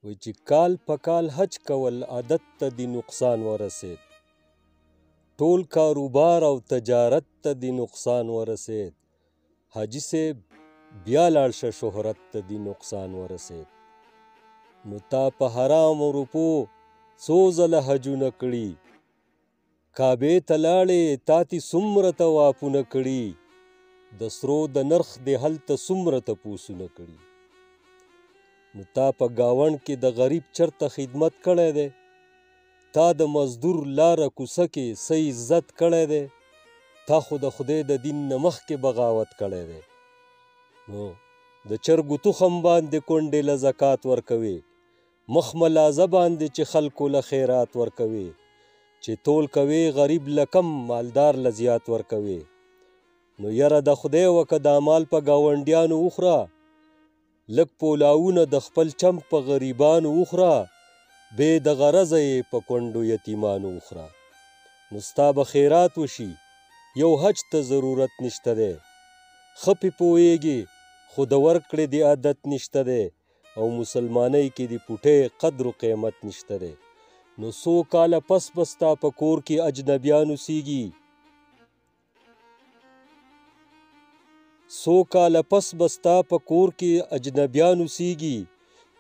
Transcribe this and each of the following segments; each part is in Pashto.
وی چې کال په کال حج کول عادت ته د نقصان ورسید ټول کاروبار او تجارت ته د نقصان ورسید حاجي صاحب بیا لاړ شه شهرت ته د نقصان ورسید نو تا په حرامو روپو څو ځله حجونه کړي کعبې ته لاړې تا تې څومره طوافونه کړي د سرو د نرخ دې هلته څومره تپوسونه کړي نو تا په ګاونډ کې د غریب چرته خدمت کړی دی تا د مزدور لاره کوڅه کې څه عزت کړی دی تا خو د خدای د دین نه مخکې بغاوت کړی دی نو د چرګو تخم باندې کونډې له زکات ورکوي مخ ملازه باندې چې خلکو له خیرات ورکوي چې تول کوي غریب له کم مالدار له زیات ورکوي نو یره د خدای وکه دا مال په ګاونډیانو وخوره لږ پولاونه د خپل چم په غریبانو وخوره بې د غرضه یې په کونډو یتیمانو وخوره نو ستا به خیرات وشي یو حج ته ضرورت نشته دی ښه پې پوهیږي خو د ورکړې د عادت نشته دی او مسلمانۍ کې د پوټۍ قدر و قیمت نشته دی نو څو کاله پس به ستا په کور کې اجنبیان اوسیږي څو کاله پس به ستا په کور کې اجنبیان اوسیږي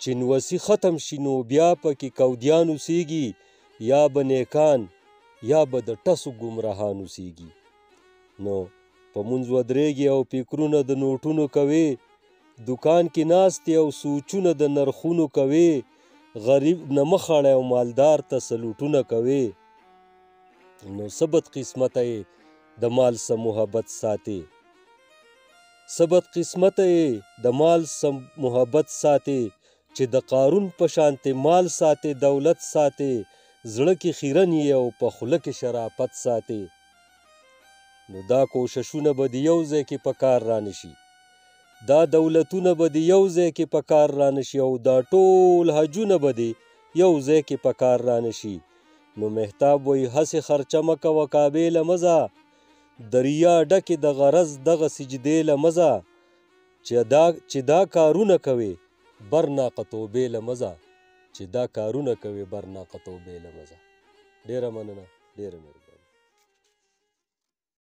چې نوسي ختم شي نو بیا پکې کودیان اوسیږي یا به نیکان یا به د ټسو ګمراهان اوسیږي نو په مونځ ودرېږي او فکرونه د نوټونو کوي دکان کې ناستې او سوچونه د نرخونو کوي غریب نه مخ اړی او مالدار ته سلوټونه کوي نو څه بدقسمته یې د مال څه محبت ساتي څه بدقسمته یې د مال څه محبت ساتي چې د قارون په شانتې مال ساتي دولت ساتي زړه کې خیرن یې او په خوله کې شرافت ساتي نو دا کوششونه به د یو ځای کې په کار رانشي دا دولتونه به د یو ځای کې په کار رانشي او دا ټول حجونه به د یو ځای کې په کار رانشي نو مهتاب وایي هسې خرچه مه کوه کعبې له مه ځه د ریا ډکې د غرض دغه سجدې له مه ځه چې دا کارونه کوې برناقه توبې له مه ځه چې دا کارونه کوې برناقه توبې له مه ځه ډېره مننه ډېره مهرباني